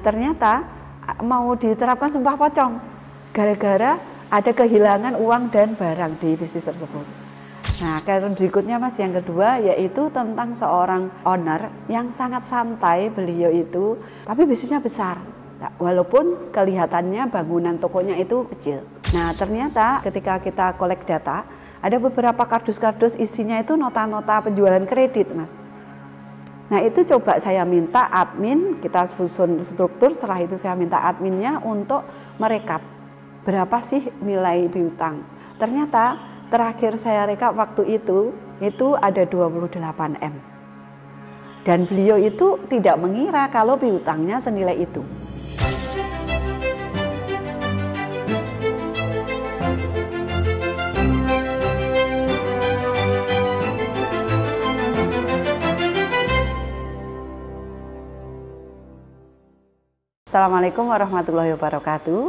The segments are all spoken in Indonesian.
ternyata mau diterapkan sumpah pocong gara-gara ada kehilangan uang dan barang di bisnis tersebut. Nah, karena berikutnya Mas, yang kedua yaitu tentang seorang owner yang sangat santai beliau itu, tapi bisnisnya besar. Nah, walaupun kelihatannya bangunan tokonya itu kecil. Nah, ternyata ketika kita kolek data, ada beberapa kardus-kardus isinya itu nota-nota penjualan kredit, Mas. Nah, itu coba saya minta admin, kita susun struktur, setelah itu saya minta adminnya untuk merekap berapa sih nilai piutang. Ternyata terakhir saya rekap waktu itu ada 28 M. Dan beliau itu tidak mengira kalau piutangnya senilai itu. Assalamualaikum warahmatullahi wabarakatuh.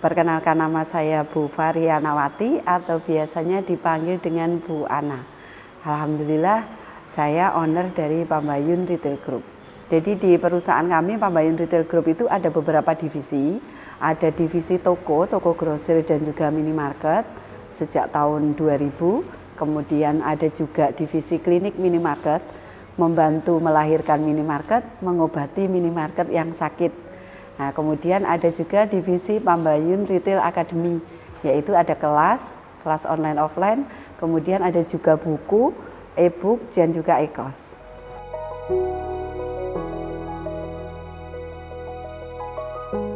Perkenalkan, nama saya Bu Varianawati atau biasanya dipanggil dengan Bu Ana. Alhamdulillah saya owner dari Pambayun Retail Group. Jadi di perusahaan kami Pambayun Retail Group itu ada beberapa divisi. Ada divisi toko grosir dan juga minimarket sejak tahun 2000. Kemudian ada juga divisi klinik minimarket, membantu melahirkan minimarket, mengobati minimarket yang sakit. Nah, kemudian ada juga divisi Pambayun Retail Academy, yaitu ada kelas online offline, kemudian ada juga buku, e-book, dan juga e-kos.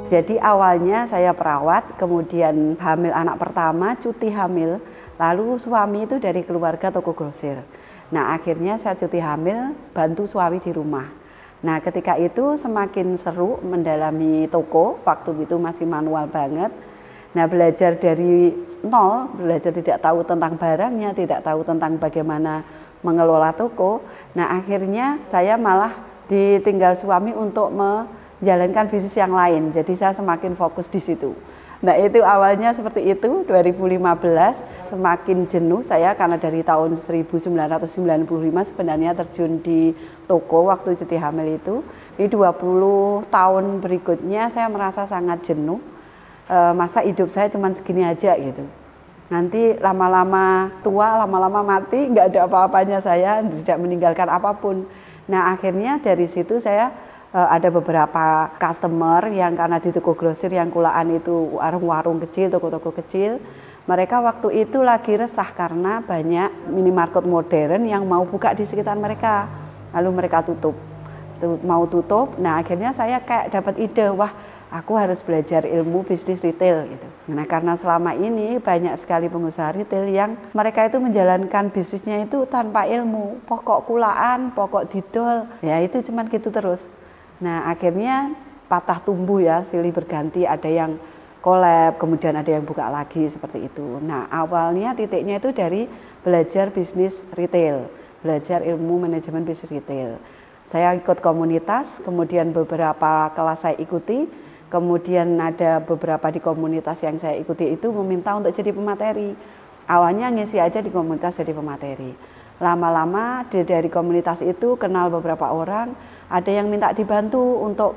Jadi awalnya saya perawat, kemudian hamil anak pertama, cuti hamil, lalu suami itu dari keluarga toko grosir. Nah, akhirnya saya cuti hamil, bantu suami di rumah. Nah, ketika itu semakin seru mendalami toko, waktu itu masih manual banget. Nah, belajar dari nol, belajar tidak tahu tentang barangnya, tidak tahu tentang bagaimana mengelola toko. Nah, akhirnya saya malah ditinggal suami untuk menjalankan bisnis yang lain. Jadi saya semakin fokus di situ. Nah, itu awalnya seperti itu, 2015 semakin jenuh saya karena dari tahun 1995 sebenarnya terjun di toko waktu cuti hamil itu. Di 20 tahun berikutnya saya merasa sangat jenuh, masa hidup saya cuma segini aja gitu. Nanti lama-lama tua, lama-lama mati, nggak ada apa-apanya saya, tidak meninggalkan apapun. Nah, akhirnya dari situ saya ada beberapa customer yang karena di toko grosir yang kulaan itu warung-warung kecil, toko-toko kecil. Mereka waktu itu lagi resah karena banyak minimarket modern yang mau buka di sekitar mereka. Lalu mereka mau tutup. Nah, akhirnya saya kayak dapat ide, wah aku harus belajar ilmu bisnis retail gitu. Nah, karena selama ini banyak sekali pengusaha retail yang mereka itu menjalankan bisnisnya itu tanpa ilmu. Pokok kulaan, pokok didol, ya itu cuman gitu terus. Nah, akhirnya patah tumbuh ya, silih berganti, ada yang collab, kemudian ada yang buka lagi seperti itu. Nah, awalnya titiknya itu dari belajar bisnis retail, belajar ilmu manajemen bisnis retail. Saya ikut komunitas, kemudian beberapa kelas saya ikuti, kemudian ada beberapa di komunitas yang saya ikuti itu meminta untuk jadi pemateri. Awalnya ngisi aja di komunitas jadi pemateri. Lama-lama dari komunitas itu kenal beberapa orang, ada yang minta dibantu untuk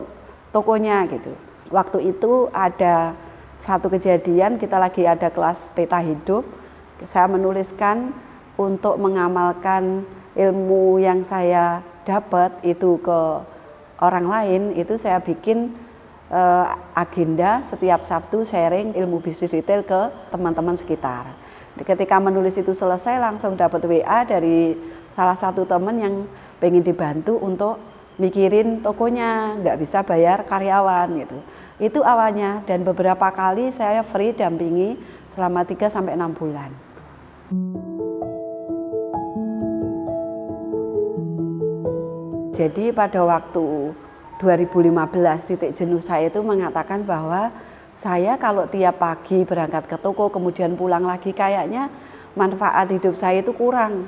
tokonya gitu. Waktu itu ada satu kejadian, kita lagi ada kelas peta hidup, saya menuliskan untuk mengamalkan ilmu yang saya dapat itu ke orang lain, itu saya bikin agenda setiap Sabtu sharing ilmu bisnis retail ke teman-teman sekitar. Ketika menulis itu selesai langsung dapat WA dari salah satu teman yang pengen dibantu untuk mikirin tokonya, nggak bisa bayar karyawan gitu. Itu awalnya, dan beberapa kali saya free dampingi selama 3-6 bulan. Jadi pada waktu 2015 titik jenuh saya itu mengatakan bahwa saya kalau tiap pagi berangkat ke toko kemudian pulang lagi kayaknya manfaat hidup saya itu kurang.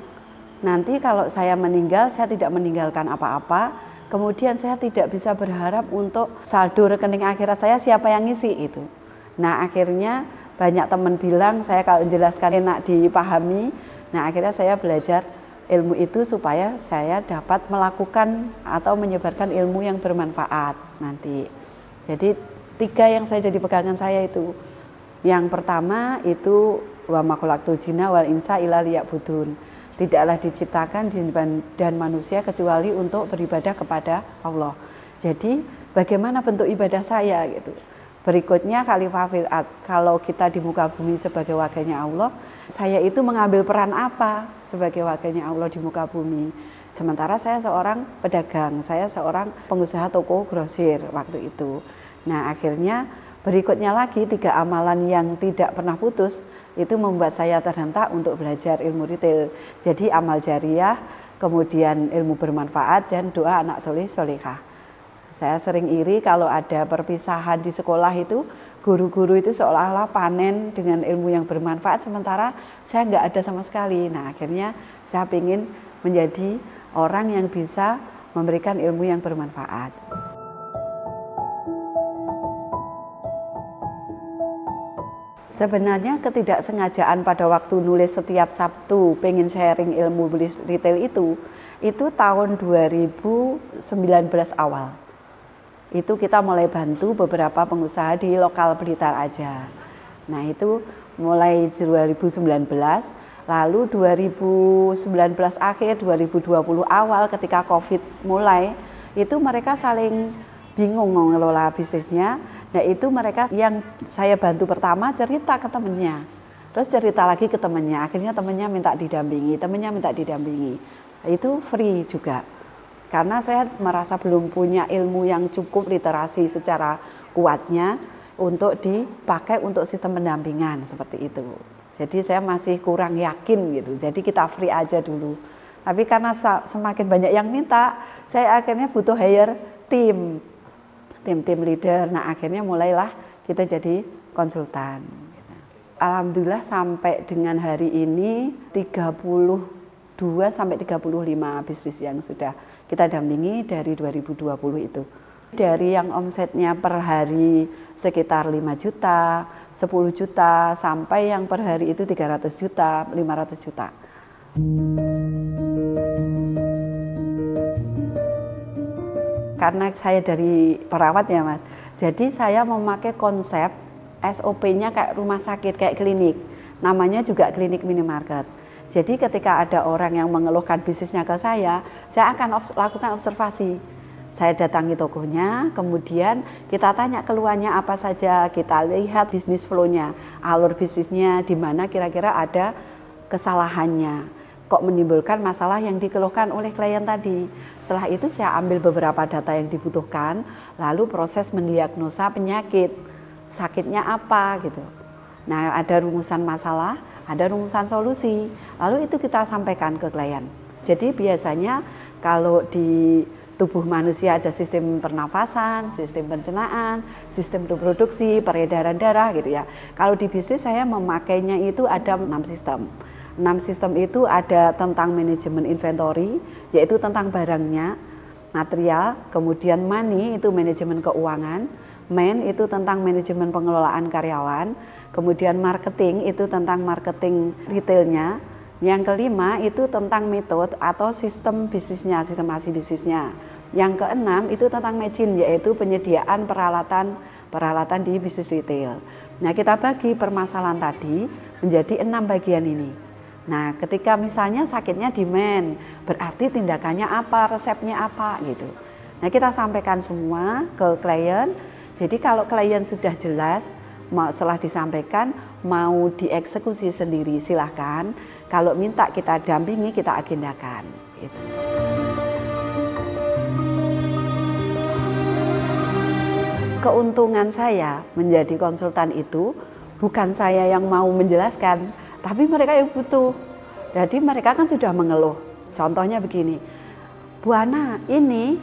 Nanti kalau saya meninggal saya tidak meninggalkan apa-apa, kemudian saya tidak bisa berharap untuk saldo rekening akhirat saya siapa yang ngisi itu. Nah, akhirnya banyak teman bilang saya kalau menjelaskan enak dipahami. Nah, akhirnya saya belajar ilmu itu supaya saya dapat melakukan atau menyebarkan ilmu yang bermanfaat nanti. Jadi 3 yang saya jadi pegangan saya itu. Yang pertama itu wa ma khalaqtul jinna wal insa illa liya'budun. Tidaklah diciptakan jin dan manusia kecuali untuk beribadah kepada Allah. Jadi bagaimana bentuk ibadah saya gitu. Berikutnya khalifah fil ard. Kalau kita di muka bumi sebagai wakilnya Allah, saya itu mengambil peran apa sebagai wakilnya Allah di muka bumi. Sementara saya seorang pedagang, saya seorang pengusaha toko grosir waktu itu. Nah, akhirnya berikutnya lagi 3 amalan yang tidak pernah putus itu membuat saya terhentak untuk belajar ilmu retail. Jadi amal jariah, kemudian ilmu bermanfaat dan doa anak soleh solehah. Saya sering iri kalau ada perpisahan di sekolah itu, guru-guru itu seolah-olah panen dengan ilmu yang bermanfaat, sementara saya nggak ada sama sekali. Nah, akhirnya saya ingin menjadi orang yang bisa memberikan ilmu yang bermanfaat. Sebenarnya ketidaksengajaan pada waktu nulis setiap Sabtu pengen sharing ilmu retail itu tahun 2019 awal. Itu kita mulai bantu beberapa pengusaha di lokal Blitar aja. Nah, itu mulai 2019, lalu 2019 akhir, 2020 awal ketika Covid mulai, itu mereka saling bingung mengelola bisnisnya. Nah, itu mereka yang saya bantu pertama cerita ke temennya, terus cerita lagi ke temennya, akhirnya temennya minta didampingi, itu free juga. Karena saya merasa belum punya ilmu yang cukup literasi secara kuatnya untuk dipakai untuk sistem pendampingan seperti itu. Jadi saya masih kurang yakin gitu, jadi kita free aja dulu. Tapi karena semakin banyak yang minta, saya akhirnya butuh hire tim leader. Nah, akhirnya mulailah kita jadi konsultan. Alhamdulillah sampai dengan hari ini 32 sampai 35 bisnis yang sudah kita dampingi dari 2020 itu. Dari yang omsetnya per hari sekitar 5 juta, 10 juta, sampai yang per hari itu 300 juta, 500 juta. Karena saya dari perawat ya Mas, jadi saya memakai konsep SOP-nya kayak rumah sakit, kayak klinik. Namanya juga klinik minimarket. Jadi ketika ada orang yang mengeluhkan bisnisnya ke saya akan lakukan observasi. Saya datangi tokonya, kemudian kita tanya keluhannya apa saja, kita lihat bisnis flow-nya, alur bisnisnya, di mana kira-kira ada kesalahannya. Kok menimbulkan masalah yang dikeluhkan oleh klien tadi. Setelah itu saya ambil beberapa data yang dibutuhkan, lalu proses mendiagnosa penyakit, sakitnya apa gitu. Nah, ada rumusan masalah, ada rumusan solusi, lalu itu kita sampaikan ke klien. Jadi biasanya kalau di tubuh manusia ada sistem pernafasan, sistem pencernaan, sistem reproduksi, peredaran darah gitu ya. Kalau di bisnis saya memakainya itu ada 6 sistem. 6 sistem itu ada tentang manajemen inventory, yaitu tentang barangnya, material, kemudian money itu manajemen keuangan, man itu tentang manajemen pengelolaan karyawan, kemudian marketing itu tentang marketing retailnya, yang kelima itu tentang metode atau sistem bisnisnya, sistemasi bisnisnya. Yang keenam itu tentang margin, yaitu penyediaan peralatan di bisnis retail. Nah, kita bagi permasalahan tadi menjadi 6 bagian ini. Nah, ketika misalnya sakitnya demand, berarti tindakannya apa, resepnya apa gitu. Nah, kita sampaikan semua ke klien. Jadi kalau klien sudah jelas, setelah disampaikan mau dieksekusi sendiri silahkan. Kalau minta kita dampingi, kita agendakan. Gitu. Keuntungan saya menjadi konsultan itu bukan saya yang mau menjelaskan, tapi mereka yang butuh. Jadi mereka kan sudah mengeluh. Contohnya begini, Bu Ana, ini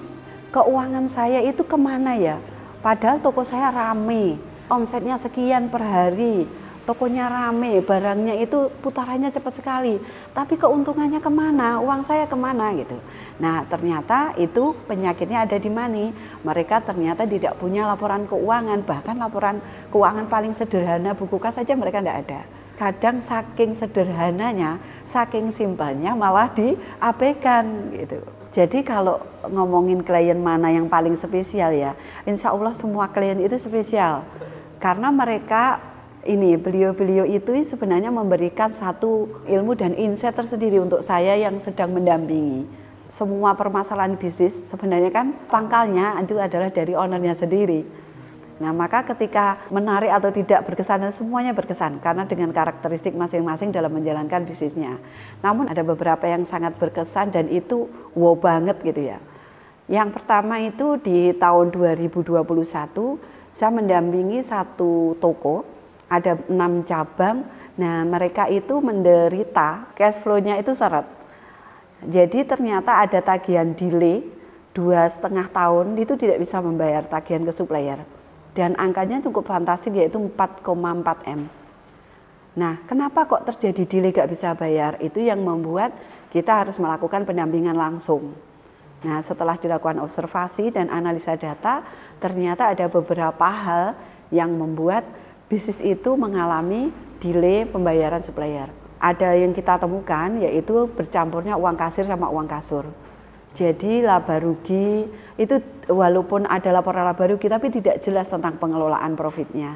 keuangan saya itu kemana ya? Padahal toko saya rame, omsetnya sekian per hari, tokonya rame, barangnya itu putarannya cepat sekali. Tapi keuntungannya kemana? Uang saya kemana gitu? Nah, ternyata itu penyakitnya ada di mana? Mereka ternyata tidak punya laporan keuangan, bahkan laporan keuangan paling sederhana buku kas saja mereka tidak ada. Kadang saking sederhananya, saking simpelnya malah diabaikan gitu. Jadi kalau ngomongin klien mana yang paling spesial ya, insya Allah semua klien itu spesial. Karena mereka beliau-beliau itu sebenarnya memberikan satu ilmu dan insight tersendiri untuk saya yang sedang mendampingi. Semua permasalahan bisnis sebenarnya kan pangkalnya itu adalah dari ownernya sendiri. Nah, maka ketika menarik atau tidak berkesan, semuanya berkesan karena dengan karakteristik masing-masing dalam menjalankan bisnisnya. Namun ada beberapa yang sangat berkesan dan itu wow banget gitu ya. Yang pertama itu di tahun 2021 saya mendampingi satu toko, ada 6 cabang. Nah, mereka itu menderita cash flow-nya itu seret. Jadi ternyata ada tagihan delay 2,5 tahun itu tidak bisa membayar tagihan ke supplier. Dan angkanya cukup fantastik yaitu 4,4 M. Nah, kenapa kok terjadi delay gak bisa bayar? Itu yang membuat kita harus melakukan pendampingan langsung. Nah, setelah dilakukan observasi dan analisa data, ternyata ada beberapa hal yang membuat bisnis itu mengalami delay pembayaran supplier. Ada yang kita temukan yaitu bercampurnya uang kasir sama uang kasur. Jadi laba rugi itu walaupun ada laporan laba rugi tapi tidak jelas tentang pengelolaan profitnya.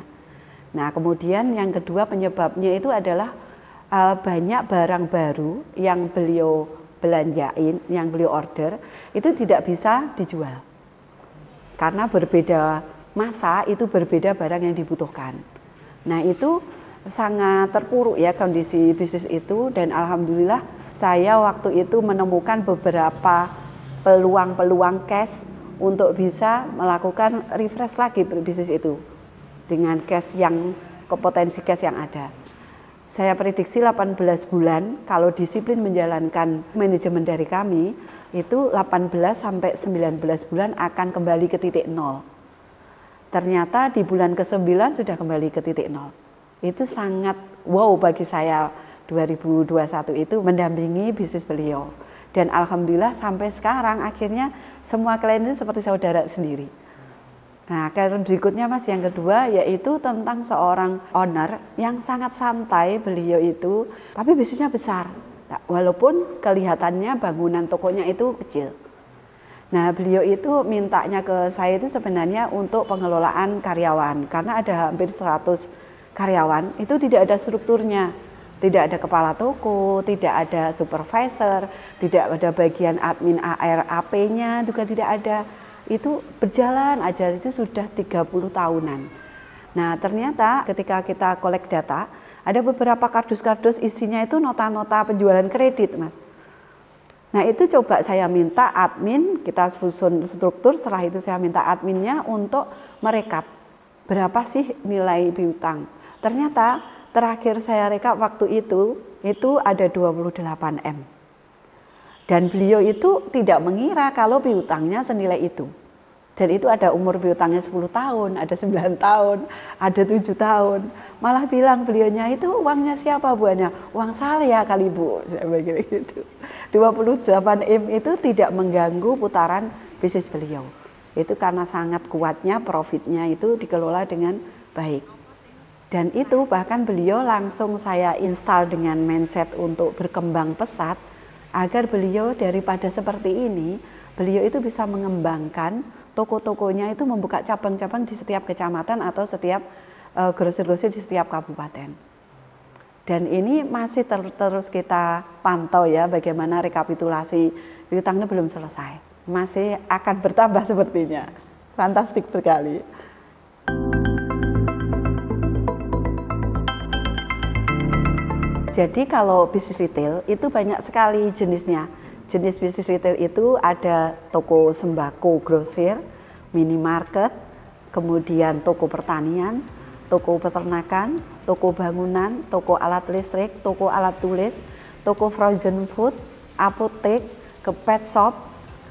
Nah, kemudian yang kedua penyebabnya itu adalah banyak barang baru yang beliau belanjain, yang beliau order itu tidak bisa dijual. Karena berbeda masa itu berbeda barang yang dibutuhkan. Nah, itu sangat terpuruk ya kondisi bisnis itu dan alhamdulillah saya waktu itu menemukan beberapa peluang-peluang cash untuk bisa melakukan refresh lagi bisnis itu dengan cash yang potensi cash yang ada. Saya prediksi 18 bulan kalau disiplin menjalankan manajemen dari kami itu 18 sampai 19 bulan akan kembali ke titik nol. Ternyata di bulan ke-9 sudah kembali ke titik nol. Itu sangat wow bagi saya 2021 itu mendampingi bisnis beliau. Dan alhamdulillah sampai sekarang akhirnya semua klien itu seperti saudara sendiri. Nah, klien berikutnya Mas yang kedua yaitu tentang seorang owner yang sangat santai beliau itu, tapi bisnisnya besar. Nah, walaupun kelihatannya bangunan tokonya itu kecil. Nah, beliau itu mintanya ke saya itu sebenarnya untuk pengelolaan karyawan karena ada hampir 100 karyawan itu tidak ada strukturnya. Tidak ada kepala toko, tidak ada supervisor, tidak ada bagian admin ARAP-nya juga tidak ada. Itu berjalan aja itu sudah 30 tahunan. Nah, ternyata ketika kita kolek data, ada beberapa kardus-kardus isinya itu nota-nota penjualan kredit, Mas. Nah, itu coba saya minta admin, kita susun struktur, setelah itu saya minta adminnya untuk merekap berapa sih nilai piutang. Ternyata terakhir saya rekap waktu itu ada 28 M. Dan beliau itu tidak mengira kalau piutangnya senilai itu. Dan itu ada umur piutangnya 10 tahun, ada 9 tahun, ada 7 tahun. Malah bilang beliaunya itu uangnya siapa buahnya? Uang saya kali Bu, saya bilang gitu. 28 M itu tidak mengganggu putaran bisnis beliau. Itu karena sangat kuatnya profitnya itu dikelola dengan baik. Dan itu bahkan beliau langsung saya install dengan mindset untuk berkembang pesat agar beliau daripada seperti ini, beliau itu bisa mengembangkan toko-tokonya itu membuka cabang-cabang di setiap kecamatan atau setiap grosir-grosir di setiap kabupaten. Dan ini masih terus kita pantau ya bagaimana rekapitulasi piutangnya belum selesai. Masih akan bertambah sepertinya. Fantastik sekali. Jadi kalau bisnis retail itu banyak sekali jenisnya. Jenis bisnis retail itu ada toko sembako grosir, minimarket, kemudian toko pertanian, toko peternakan, toko bangunan, toko alat listrik, toko alat tulis, toko frozen food, apotek, ke pet shop,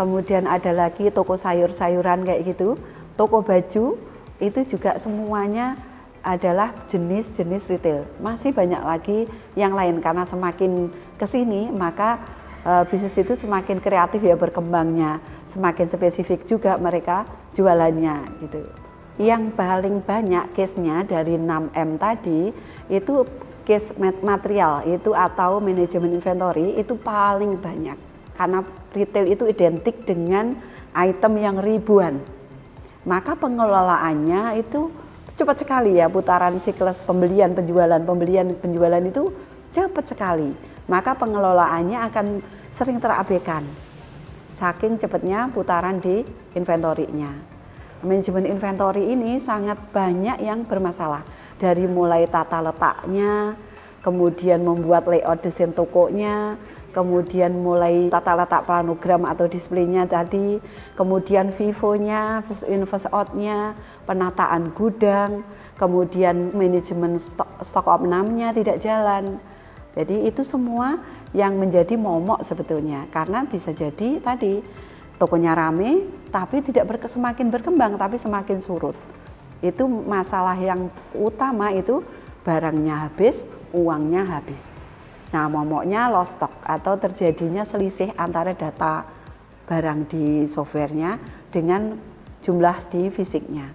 kemudian ada lagi toko sayur-sayuran kayak gitu, toko baju, itu juga semuanya adalah jenis-jenis retail. Masih banyak lagi yang lain karena semakin kesini maka bisnis itu semakin kreatif ya berkembangnya, semakin spesifik juga mereka jualannya gitu. Yang paling banyak case-nya dari 6M tadi itu case material itu atau manajemen inventory itu paling banyak karena retail itu identik dengan item yang ribuan. Maka pengelolaannya itu cepat sekali ya, putaran siklus pembelian penjualan itu cepat sekali. Maka pengelolaannya akan sering terabaikan. Saking cepatnya putaran di inventory-nya. Manajemen inventory ini sangat banyak yang bermasalah. Dari mulai tata letaknya, kemudian membuat layout desain tokonya, kemudian mulai tata letak planogram atau displaynya tadi, kemudian FIFO-nya, first in first out-nya, penataan gudang, kemudian manajemen stok opnamnya tidak jalan. Jadi itu semua yang menjadi momok sebetulnya, karena bisa jadi tadi tokonya rame tapi tidak semakin berkembang tapi semakin surut. Itu masalah yang utama, itu barangnya habis, uangnya habis. Nah, momoknya lost stock atau terjadinya selisih antara data barang di softwarenya dengan jumlah di fisiknya.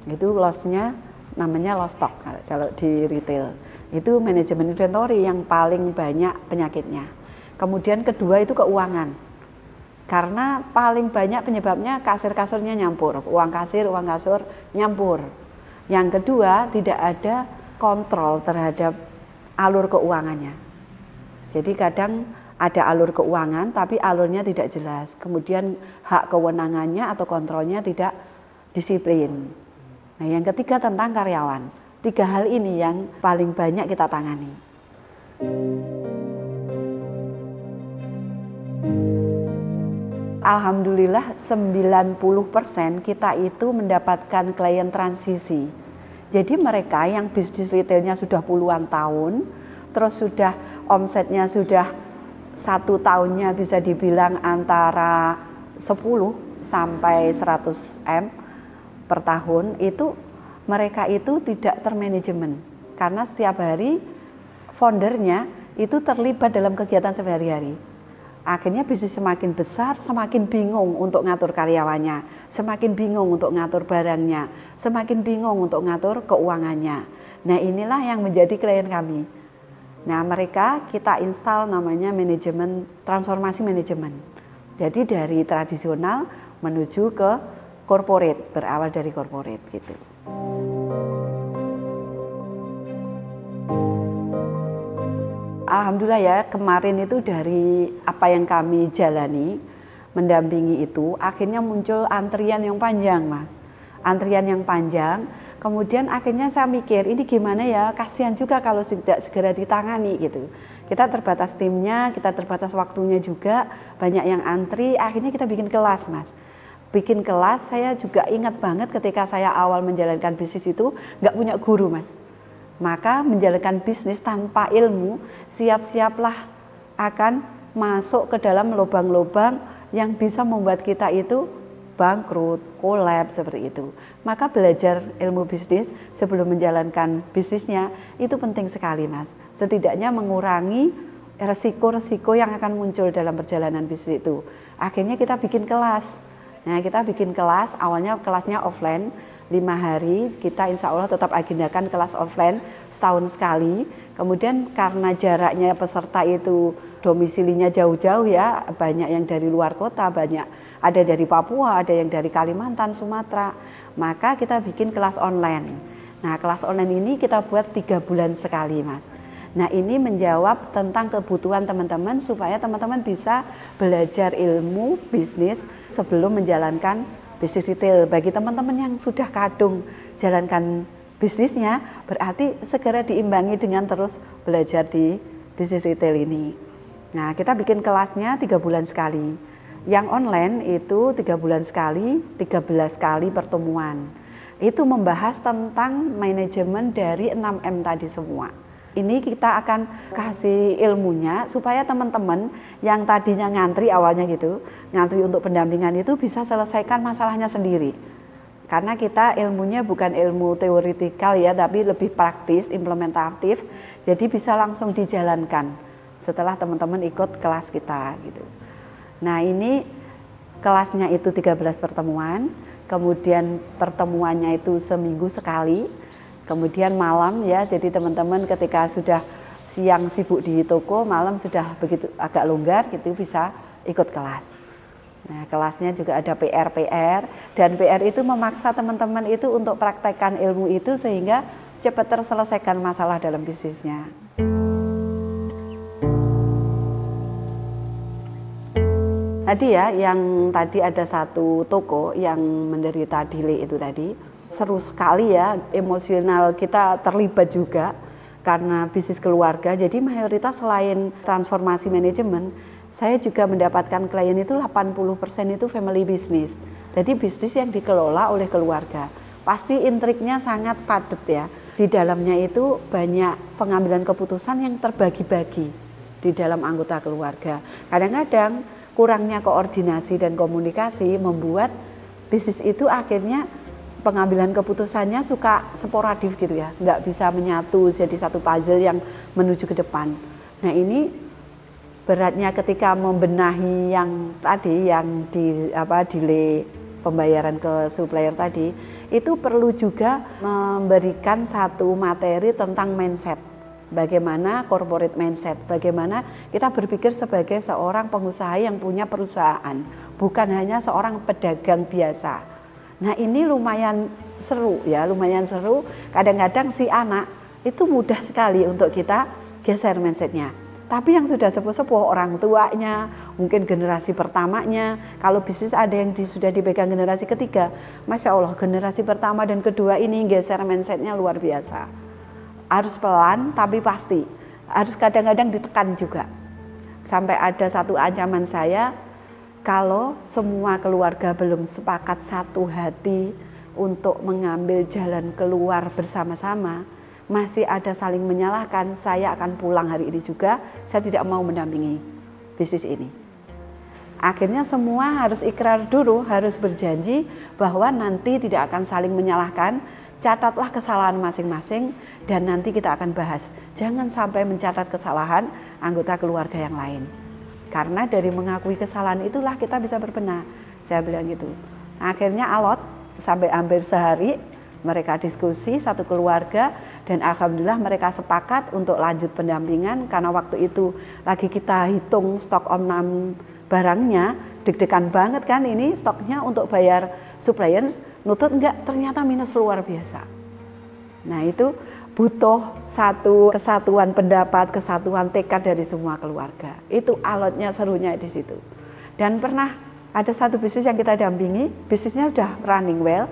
Itu loss-nya namanya lost stock kalau di retail. Itu manajemen inventory yang paling banyak penyakitnya. Kemudian kedua itu keuangan. Karena paling banyak penyebabnya kasir-kasirnya nyampur, uang kasir nyampur. Yang kedua, tidak ada kontrol terhadap alur keuangannya. Jadi kadang ada alur keuangan tapi alurnya tidak jelas. Kemudian hak kewenangannya atau kontrolnya tidak disiplin. Nah, yang ketiga tentang karyawan. 3 hal ini yang paling banyak kita tangani. Alhamdulillah 90% kita itu mendapatkan klien transisi. Jadi mereka yang bisnis retailnya sudah puluhan tahun, terus sudah omsetnya sudah 1 tahunnya bisa dibilang antara 10 sampai 100 M per tahun, itu mereka itu tidak termanajemen. Karena setiap hari foundernya itu terlibat dalam kegiatan sehari-hari. Akhirnya bisnis semakin besar, semakin bingung untuk ngatur karyawannya, semakin bingung untuk ngatur barangnya, semakin bingung untuk ngatur keuangannya. Nah, inilah yang menjadi klien kami. Nah, mereka kita install namanya manajemen, transformasi manajemen. Jadi dari tradisional menuju ke corporate, berawal dari corporate gitu. Alhamdulillah ya, kemarin itu dari apa yang kami jalani, mendampingi itu, akhirnya muncul antrian yang panjang, Mas. Antrian yang panjang, kemudian akhirnya saya mikir, ini gimana ya, kasihan juga kalau tidak segera ditangani gitu. Kita terbatas timnya, kita terbatas waktunya juga, banyak yang antri, akhirnya kita bikin kelas, Mas. Bikin kelas, saya juga ingat banget ketika saya awal menjalankan bisnis itu, nggak punya guru, Mas. Maka menjalankan bisnis tanpa ilmu, siap-siaplah akan masuk ke dalam lubang-lubang yang bisa membuat kita itu bangkrut, kolaps seperti itu. Maka belajar ilmu bisnis sebelum menjalankan bisnisnya itu penting sekali, Mas. Setidaknya mengurangi resiko-resiko yang akan muncul dalam perjalanan bisnis itu. Akhirnya kita bikin kelas. Nah, kita bikin kelas, awalnya kelasnya offline, 5 hari, kita insya Allah tetap agendakan kelas offline setahun sekali. Kemudian karena jaraknya peserta itu domisilinya jauh-jauh ya, banyak yang dari luar kota, banyak ada dari Papua, ada yang dari Kalimantan, Sumatera, maka kita bikin kelas online. Nah, kelas online ini kita buat 3 bulan sekali, Mas. Nah, ini menjawab tentang kebutuhan teman-teman supaya teman-teman bisa belajar ilmu bisnis sebelum menjalankan bisnis retail. Bagi teman-teman yang sudah kadung jalankan bisnisnya, berarti segera diimbangi dengan terus belajar di bisnis retail ini. Nah, kita bikin kelasnya 3 bulan sekali. Yang online itu 3 bulan sekali, 13 kali pertemuan. Itu membahas tentang manajemen dari 6M tadi semua. Ini kita akan kasih ilmunya supaya teman-teman yang tadinya ngantri awalnya gitu, ngantri untuk pendampingan itu bisa selesaikan masalahnya sendiri. Karena kita ilmunya bukan ilmu teoretikal ya, tapi lebih praktis, implementatif, jadi bisa langsung dijalankan setelah teman-teman ikut kelas kita gitu. Nah, ini kelasnya itu 13 pertemuan, kemudian pertemuannya itu seminggu sekali. Kemudian malam ya, jadi teman-teman ketika sudah siang sibuk di toko, malam sudah begitu agak longgar gitu bisa ikut kelas. Nah, kelasnya juga ada PR, dan PR itu memaksa teman-teman itu untuk praktekkan ilmu itu sehingga cepat terselesaikan masalah dalam bisnisnya. Tadi ya, yang tadi ada satu toko yang menderita delay itu tadi, seru sekali ya, emosional kita terlibat juga karena bisnis keluarga. Jadi mayoritas selain transformasi manajemen, saya juga mendapatkan klien itu 80% itu family business. Jadi bisnis yang dikelola oleh keluarga. Pasti intriknya sangat padat ya. Di dalamnya itu banyak pengambilan keputusan yang terbagi-bagi di dalam anggota keluarga. Kadang-kadang kurangnya koordinasi dan komunikasi membuat bisnis itu akhirnya pengambilan keputusannya suka sporadis gitu ya, nggak bisa menyatu jadi satu puzzle yang menuju ke depan. Nah ini beratnya ketika membenahi yang tadi, yang delay pembayaran ke supplier tadi, itu perlu juga memberikan satu materi tentang mindset. Bagaimana corporate mindset, bagaimana kita berpikir sebagai seorang pengusaha yang punya perusahaan, bukan hanya seorang pedagang biasa. Nah ini lumayan seru ya, lumayan seru. Kadang-kadang si anak itu mudah sekali untuk kita geser mindsetnya. Tapi yang sudah sepuh-sepuh, orang tuanya, mungkin generasi pertamanya, kalau bisnis ada yang sudah dipegang generasi ketiga, Masya Allah generasi pertama dan kedua ini geser mindsetnya luar biasa. Harus pelan tapi pasti, harus kadang-kadang ditekan juga. Sampai ada satu ancaman saya, kalau semua keluarga belum sepakat satu hati untuk mengambil jalan keluar bersama-sama, masih ada saling menyalahkan, saya akan pulang hari ini juga, saya tidak mau mendampingi bisnis ini. Akhirnya semua harus ikrar dulu, harus berjanji bahwa nanti tidak akan saling menyalahkan. Catatlah kesalahan masing-masing dan nanti kita akan bahas. Jangan sampai mencatat kesalahan anggota keluarga yang lain. Karena dari mengakui kesalahan itulah kita bisa berbenah. Saya bilang gitu. Akhirnya alot sampai hampir sehari mereka diskusi satu keluarga dan alhamdulillah mereka sepakat untuk lanjut pendampingan karena waktu itu lagi kita hitung stok omnam barangnya, deg-degan banget kan ini stoknya untuk bayar supplier. Nutut enggak, ternyata minus luar biasa. Nah itu butuh satu kesatuan pendapat, kesatuan tekad dari semua keluarga. Itu alotnya, serunya di situ. Dan pernah ada satu bisnis yang kita dampingi, bisnisnya udah running well,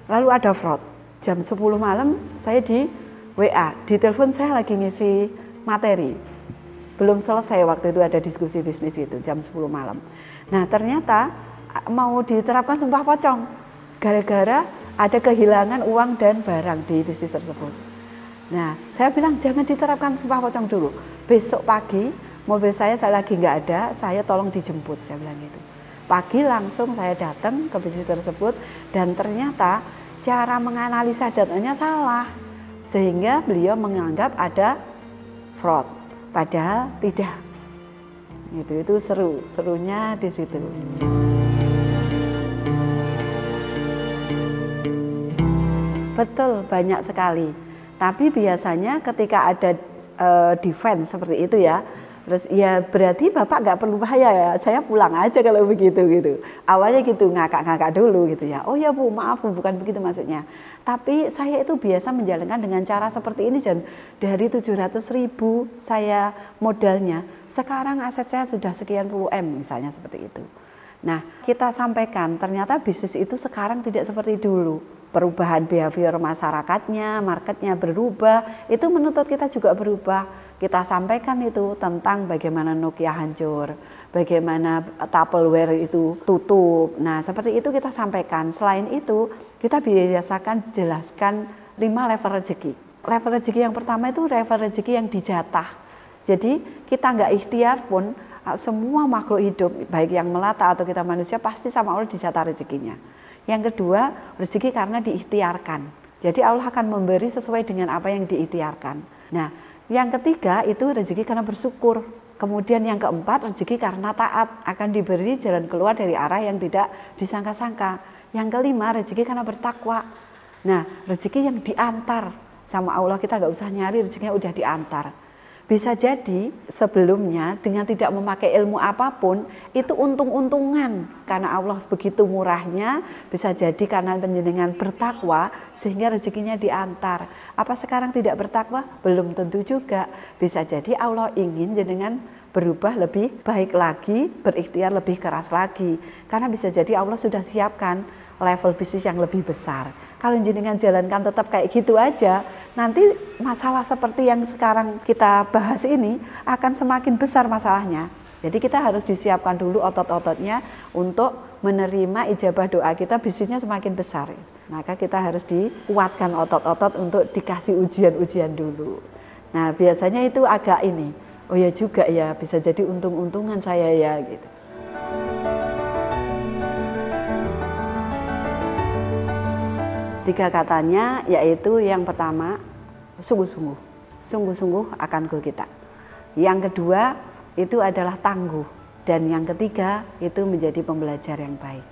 lalu ada fraud. Jam 10 malam saya di WA, di telepon saya lagi ngisi materi. Belum selesai waktu itu ada diskusi bisnis itu, jam 10 malam. Nah ternyata mau diterapkan sumpah pocong. Gara-gara ada kehilangan uang dan barang di bisnis tersebut. Nah, saya bilang jangan diterapkan sumpah pocong dulu. Besok pagi mobil saya lagi nggak ada, saya tolong dijemput, saya bilang gitu. Pagi langsung saya datang ke bisnis tersebut dan ternyata cara menganalisa datanya salah. Sehingga beliau menganggap ada fraud, padahal tidak. Itu serunya di situ. Betul, banyak sekali. Tapi biasanya ketika ada defense seperti itu ya, terus ya berarti Bapak nggak perlu bahaya ya, saya pulang aja kalau begitu gitu. Awalnya gitu, ngakak-ngakak dulu gitu ya. Oh ya Bu, maaf Bu, bukan begitu maksudnya. Tapi saya itu biasa menjalankan dengan cara seperti ini dan dari 700.000 saya modalnya, sekarang aset saya sudah sekian puluh M misalnya seperti itu. Nah, kita sampaikan ternyata bisnis itu sekarang tidak seperti dulu. Perubahan behavior masyarakatnya, marketnya berubah, itu menuntut kita juga berubah. Kita sampaikan itu tentang bagaimana Nokia hancur, bagaimana Tupperware itu tutup. Nah seperti itu kita sampaikan. Selain itu kita biasakan jelaskan 5 level rezeki. Level rezeki yang pertama itu level rezeki yang dijatah. Jadi kita nggak ikhtiar pun, semua makhluk hidup baik yang melata atau kita manusia pasti sama Allah dijatah rezekinya. Yang kedua, rezeki karena diikhtiarkan. Jadi Allah akan memberi sesuai dengan apa yang diikhtiarkan. Nah, yang ketiga itu rezeki karena bersyukur. Kemudian yang keempat, rezeki karena taat, akan diberi jalan keluar dari arah yang tidak disangka-sangka. Yang kelima, rezeki karena bertakwa. Nah, rezeki yang diantar sama Allah, kita nggak usah nyari, rezekinya udah diantar. Bisa jadi sebelumnya dengan tidak memakai ilmu apapun itu untung-untungan karena Allah begitu murahnya, bisa jadi karena penjenengan bertakwa sehingga rezekinya diantar. Apa sekarang tidak bertakwa? Belum tentu juga. Bisa jadi Allah ingin jenengan berubah lebih baik lagi, berikhtiar lebih keras lagi. Karena bisa jadi Allah sudah siapkan level bisnis yang lebih besar. Kalau jenengan jalankan tetap kayak gitu aja, nanti masalah seperti yang sekarang kita bahas ini akan semakin besar masalahnya. Jadi kita harus disiapkan dulu otot-ototnya untuk menerima ijabah doa kita, bisnisnya semakin besar. Maka kita harus dikuatkan otot-otot untuk dikasih ujian-ujian dulu. Nah biasanya itu agak ini, oh ya juga ya, bisa jadi untung-untungan saya ya gitu. Tiga katanya yaitu yang pertama, sungguh-sungguh. Sungguh-sungguh akan goal kita. Yang kedua itu adalah tangguh. Dan yang ketiga itu menjadi pembelajar yang baik.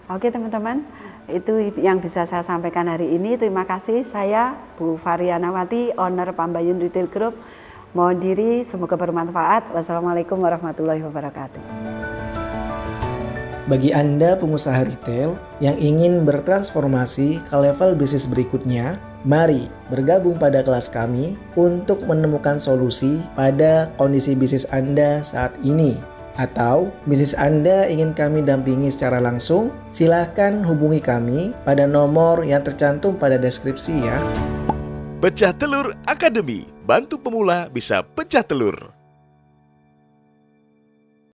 Oke teman-teman, itu yang bisa saya sampaikan hari ini. Terima kasih, saya Bu Varianawati, owner Pambayun Retail Group. Mohon diri, semoga bermanfaat. Wassalamualaikum warahmatullahi wabarakatuh. Bagi Anda pengusaha retail yang ingin bertransformasi ke level bisnis berikutnya, mari bergabung pada kelas kami untuk menemukan solusi pada kondisi bisnis Anda saat ini. Atau bisnis Anda ingin kami dampingi secara langsung, silahkan hubungi kami pada nomor yang tercantum pada deskripsi ya. Pecah Telur Academy, bantu pemula bisa pecah telur.